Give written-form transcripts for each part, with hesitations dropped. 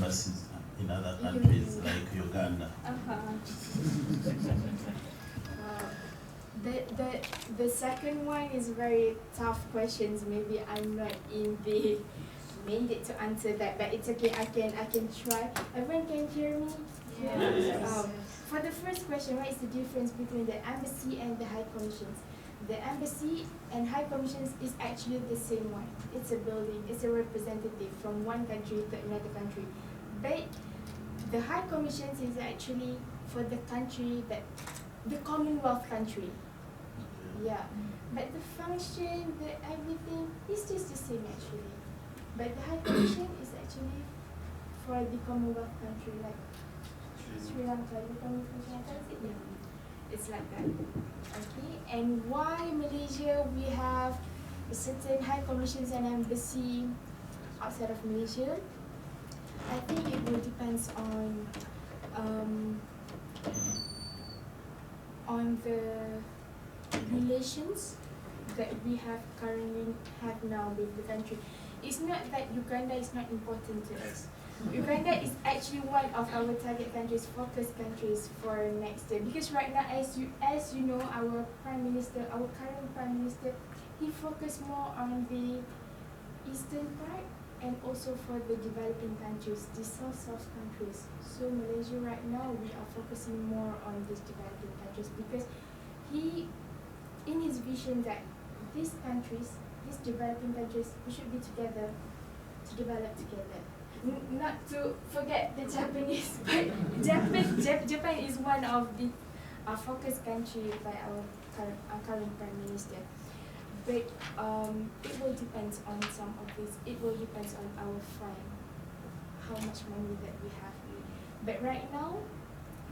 embassies in other countries like Uganda? The second one is very tough questions. Maybe I'm not in the mandate to answer that, but it's okay. I can try. Everyone can hear me? Yes. For the first question, what is the difference between the embassy and the high commissions? The embassy and high commissions is actually the same one. It's a building. It's a representative from one country to another country. But the high commissions is actually for the country that the Commonwealth country. Yeah, but the function, the everything is just the same actually. But the High Commission is actually for the Commonwealth country, like Sri Lanka, the Commonwealth Sri Lanka, is it? Yeah, it's like that. Okay, and why Malaysia we have a certain High Commissions and embassy outside of Malaysia? I think it will depends on the relations that we currently have now with the country. It's not that Uganda is not important to us. Uganda is actually one of our target countries, focus countries for next year. Because right now, as you know, our current prime minister, he focused more on the eastern part and also for the developing countries, the south countries. So Malaysia right now, we are focusing more on these developing countries because he, in his vision that these countries, these developing countries, we should be together to develop together. Not to forget the Japanese, but Japan is one of the focus country by our current prime minister. But it will depend on some of this. It will depend on our fund, how much money that we have. But right now,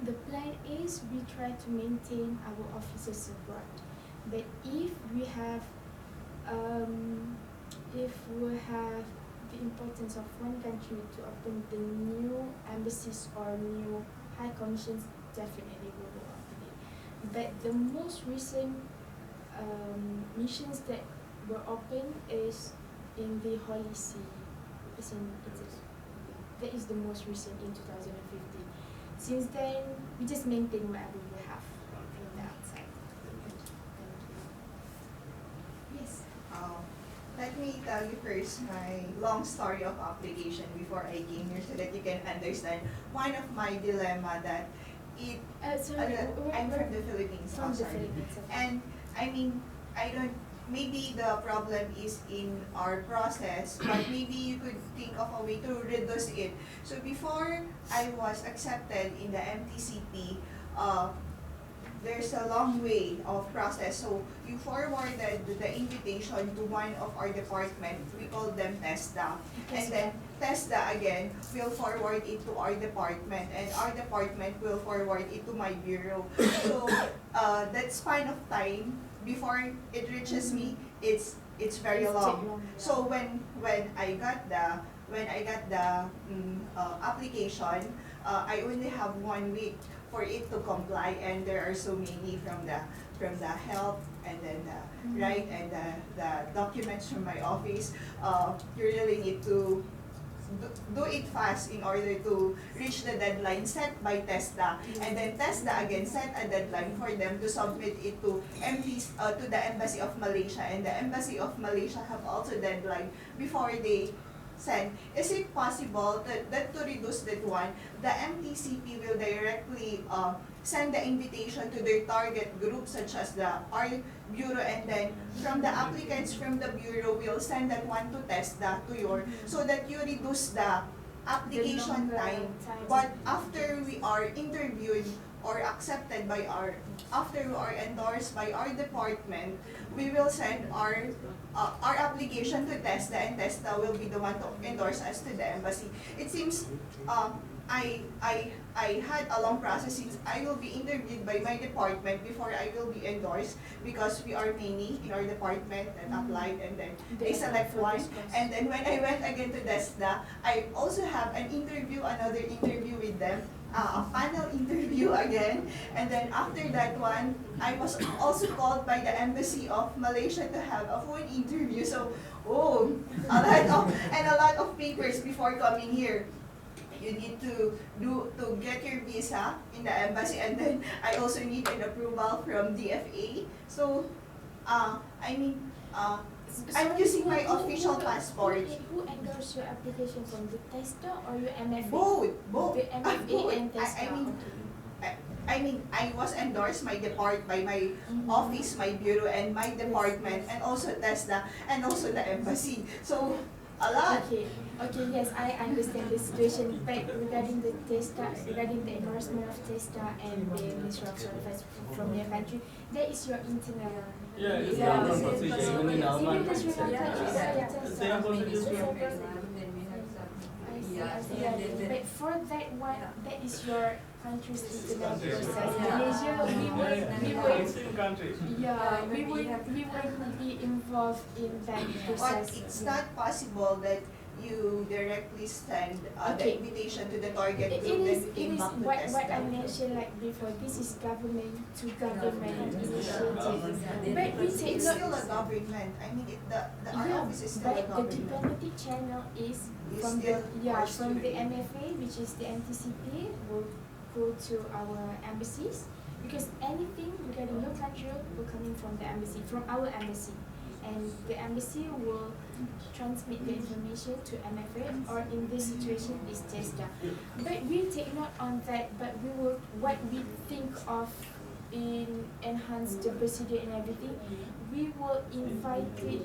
the plan is we try to maintain our offices abroad. But if we have the importance of one country to open the new embassies or new high commissions, definitely we will open it. But the most recent missions that were opened is in the Holy See. That is the most recent in 2015. Since then, we just maintain whatever we have from the outside. Thank you. Yes. Let me tell you first my long story of application before I came here so that you can understand one of my dilemma that I'm from the Philippines. From the Philippines. Okay. And I mean, maybe the problem is in our process, but maybe you could think of a way to reduce it. So before I was accepted in the MTCP, there's a long way of process. So you forwarded the invitation to one of our department. We call them TESDA. And then TESDA again will forward it to our department, and our department will forward it to my bureau. So that span of time before it reaches me, it's very long. So when I got the application, I only have 1 week for it to comply, and there are so many from the health and then the documents from my office. You really need to do it fast in order to reach the deadline set by TESDA, and then TESDA again set a deadline for them to submit it to the Embassy of Malaysia, and the Embassy of Malaysia have also deadline before they send. Is it possible that to reduce that one, the MTCP will directly send the invitation to their target group, such as our bureau, and then from the applicants from the bureau will send that one to TESDA to your, so that you reduce the application time. But after we are interviewed or accepted by after we are endorsed by our department, we will send our application to TESDA, and TESDA will be the one to endorse us to the embassy. It seems I had a long process since I will be interviewed by my department before I will be endorsed, because we are many in our department that applied, and then they select one. And then when I went again to TESDA, I also have another interview with them, a panel interview again, and then after that one, I was also called by the Embassy of Malaysia to have a phone interview. So, a lot of papers before coming here. you need to get your visa in the embassy, and then I also need an approval from DFA. So, I mean, I'm using my official passport. Who endorsed your application from the tester or your MFA? Both. The MFA Both. and tester. I mean, I was endorsed by my office, my bureau, and my department, and also TESDA, and also the embassy. So, a lot. Okay, yes, I understand the situation. But regarding the TESTA, regarding the endorsement of TESTA and the Ministry of Foreign Affairs from your country, that is your internal. It's normal procedure even in our Even the Sri country. Lanka, Same procedure. But for that one, that is your country's internal process. Yeah. Malaysia, we would, Country. yeah, we would be involved in that But process. it's not possible that you directly send the Okay. invitation to the target It group, then is you came back to what test I them. mentioned like before. This is government to government initiative. But we take It's note. still a government. I mean, our Yeah, office is still a but the government. diplomatic channel is Is from still from the pursuing. MFA, which is the NTCP, will go to our embassies, because anything regarding your country will coming from the embassy, from our embassy, and the embassy will transmit the information to MFA, or in this situation is TESDA. But we take note on that, but we will, what we think of in enhance the procedure and everything, we will invite it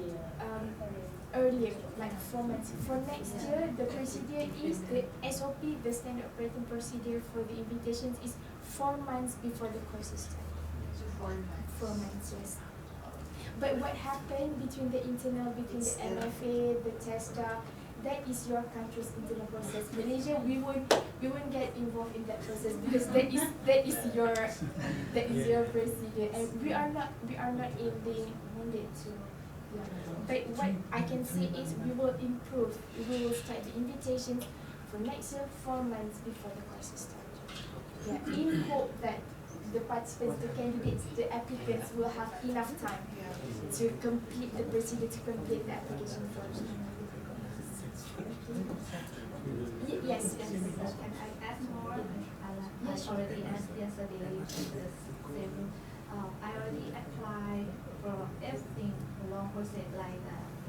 earlier, like 4 months. For next year, the procedure is the SOP, the standard operating procedure for the invitations is 4 months before the course start. So 4 months. 4 months, yes. But what happened between the MFA, the TESTA, that is your country's internal process. Malaysia, we won't get involved in that process, because that is your procedure, and we are not in the mandate to. Yeah. But what I can say is we will improve. We will start the invitations for next year 4 months before the course start. Yeah, in hope that the participants, the candidates, the applicants will have enough time to complete the procedure, to complete the application form. Yes. Can I add more? I already asked yesterday the same. I already applied for everything, the long process like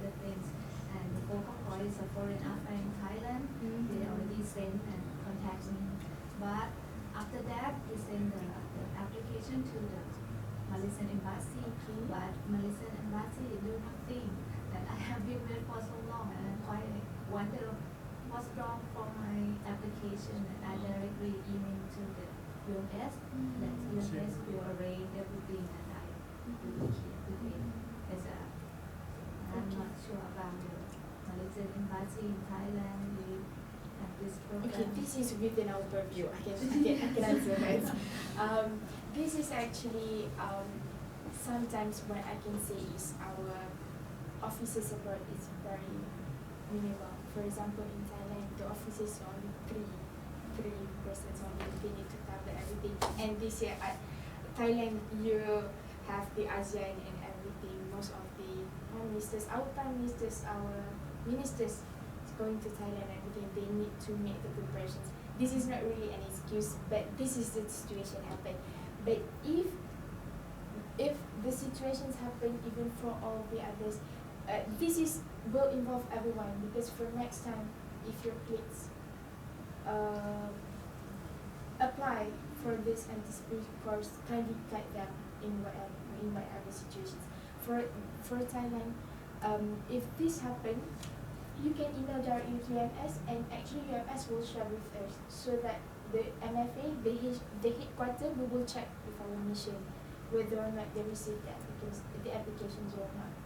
the things. And the focal point is a foreign affairs in Thailand. They already sent and contact me. But after that, we send the application to the Malaysian embassy. But Malaysian embassy do nothing. That I have been waiting for so long, and I quite wonder what's wrong for my application. And I directly email to the US. That US will arrange everything, and I will keep with it. I'm not sure about the Malaysian embassy in Thailand. We have this program. Okay, this is within our purview. I can answer that. This is actually sometimes what I can say is our offices abroad is very minimal. For example, in Thailand, the offices are only three persons only. They need to cover everything. And this year at Thailand, you have the ASEAN and everything. Most of the prime ministers, our ministers is going to Thailand and everything. They need to make the preparations. This is not really an excuse, but this is the situation happen. But if the situations happen even for all the others, this will involve everyone, because for next time, if your kids apply for this anticipatory course, kindly guide them in whatever situations. For Thailand, if this happen, you can email directly to UMS, and actually UMS will share with us, so that the MFA, the headquarters, we will check with our mission whether or not they received the applications or not.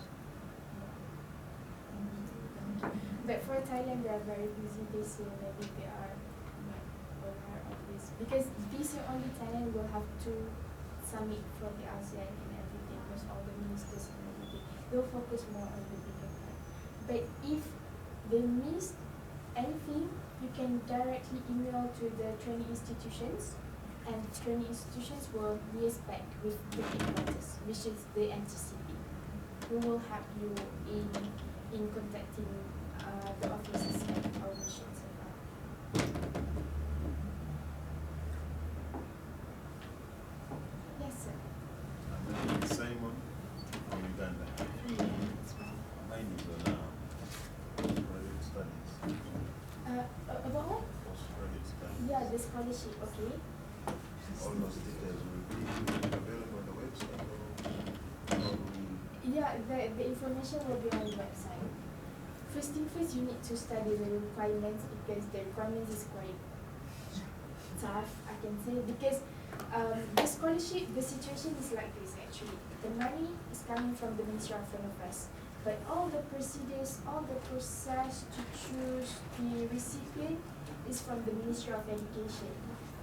But for Thailand, they are very busy this year. Maybe they are not aware of this, because this year only Thailand will have 2 summit for the ASEAN and everything, because all the ministers and everything. They'll focus more on the bigger part. But if they missed anything, you can directly email to the training institutions, and training institutions will liaise back with the headquarters, which is the NTCP, who will help you in contacting the offices and our missions. Yeah, the scholarship, okay. All those details will be available on the website or Yeah, the information will be on the website. First thing first, you need to study the requirements because the requirements is quite tough, I can say, because the scholarship, the situation is like this actually. The money is coming from the Ministry of Foreign Affairs, but all the procedures, all the process to choose the recipient is from the Ministry of Education,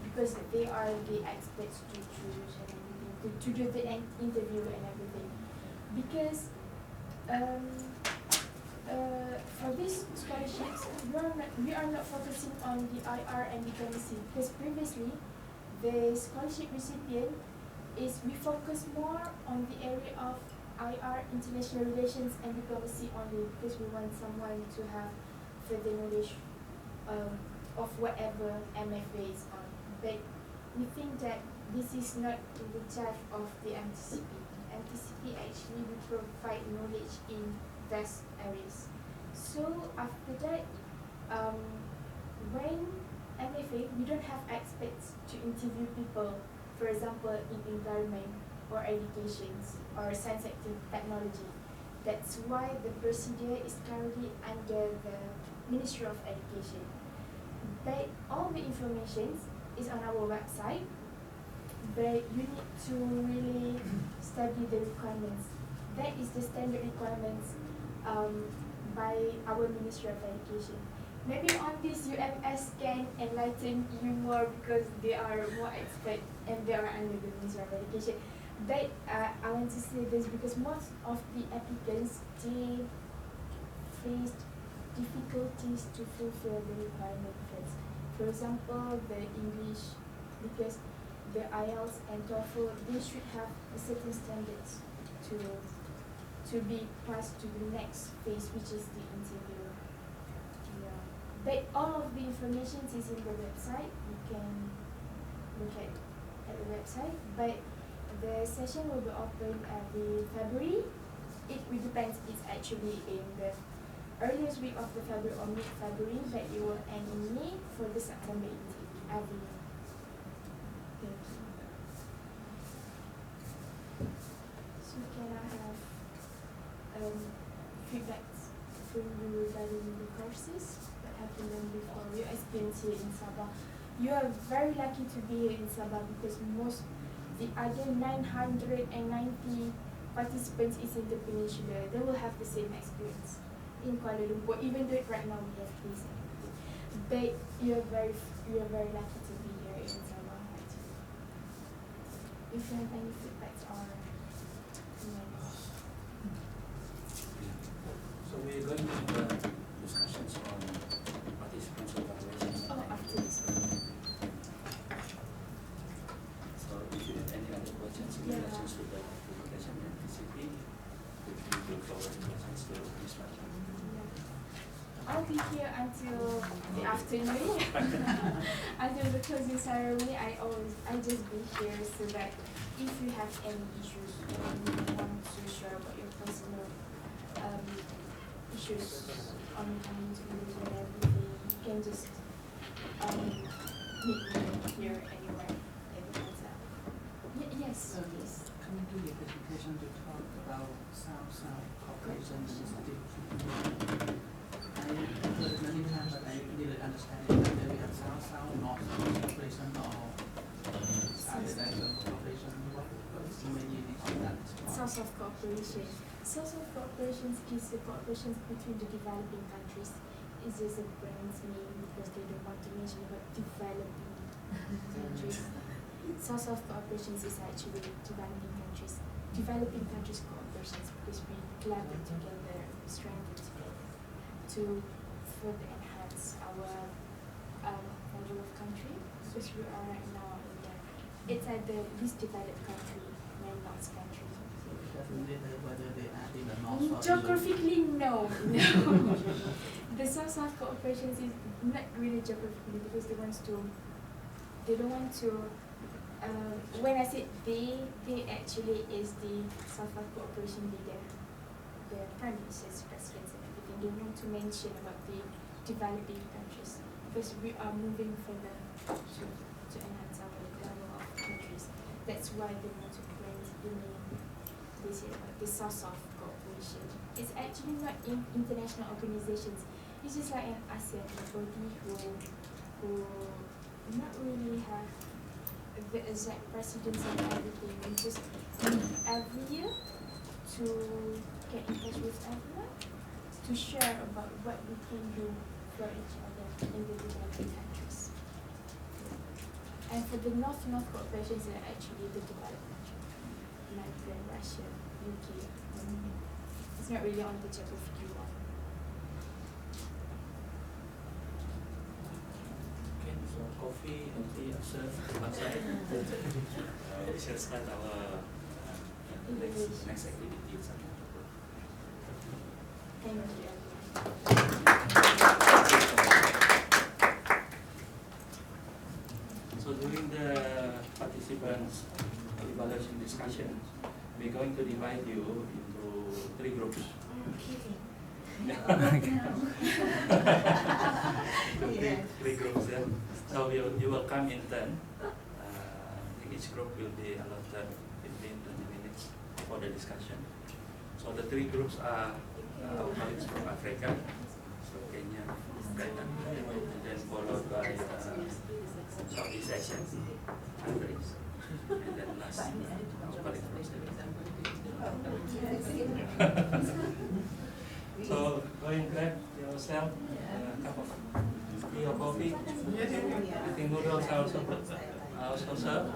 because they are the experts to choose and everything, to do the interview and everything. Because for these scholarships, we are not focusing on the IR and diplomacy, because previously the scholarship recipient is we focus more on the area of IR, international relations and diplomacy only, because we want someone to have further knowledge of whatever MFA is on. But we think that this is not in the charge of the MTCP. MTCP actually will provide knowledge in vast areas. So after that, when MFA, we don't have experts to interview people, for example, in environment or education or science and technology. That's why the procedure is currently under the Ministry of Education. But all the information is on our website, but you need to really study the requirements. That is the standard requirements by our Ministry of Education. Maybe on this UMS can enlighten you more because they are more expert and they are under the Ministry of Education. But I want to say this because most of the applicants, they faced difficulties to fulfill the requirement first. For example, the English, because the IELTS and TOEFL, they should have a certain standards to be passed to the next phase, which is the interview. Yeah. But all of the information is in the website. You can look at the website. But the session will be open every February. It will depends. It's actually in the earliest week of the February or mid-February, but it will end in May for the September intake every year. Thank you. So can I have feedbacks from you regarding the courses that have been done before, your experience here in Sabah? You are very lucky to be here in Sabah because most the other 990 participants is in the peninsula. They will have the same experience in Kuala Lumpur, even though right now we have this. But you are very lucky to be here in Sabah actually. If you have any feedbacks or comments. So we're going to have discussions on participants evaluation. Oh, after this. So if you have any other questions in relation to the publication and TCP, if you will forward questions to Ms. Raja. I'll be here until the afternoon. Until the closing ceremony, I just be here so that if you have any issues or you want to share about your personal issues on interviews and everything, you can just meet me here anywhere at the hotel. Yes, please. Can you do your presentation to talk about South Corporation and Institute? I heard many times, but I didn't understand it. Whether we have South, North Corporation or South Corporation. What is the main unit of that? South Cooperation. South Cooperation is the cooperation between the developing countries. It's just a brand name because they don't want to mention about developing countries. South Cooperation is actually developing countries. Developing countries cooperations because we collaborate together, strengthen together to further enhance our level of country. Because we are right now in it's at the least developed country, landlocked country. Doesn't matter whether they are in the north or Geographically, no. The South Cooperation is not really geographically because they don't want to. When I said they actually is the South Cooperation leader, the prime ministers, presidents, and everything. They want to mention about the developing countries. because we are moving further to enhance our level of countries. That's why the motto brand the name this year, the source of cooperation. It's actually not in international organizations. It's just like an ASEAN body who not really have the exact precedence of everything. We just meet every year to get in touch with everyone, to share about what we can do for each other in the developing countries. And for the North-North cooperations are actually the developed countries, like Russia, UK. It's not really on the check of Cuba. Okay, so coffee and tea are served outside. We shall start our next activity. Thank you. So during the participants' evaluation discussion, we're going to divide you into 3 groups. Three groups, yeah. So you will come in turn. Each group will be allotted 15-20 minutes for the discussion. So the 3 groups are our colleagues from Africa, so Kenya, Ghana, and then followed by Southeast Asian countries, and then last our colleagues from Sri. So go and grab yourself a cup of tea or coffee. I think noodles are also served.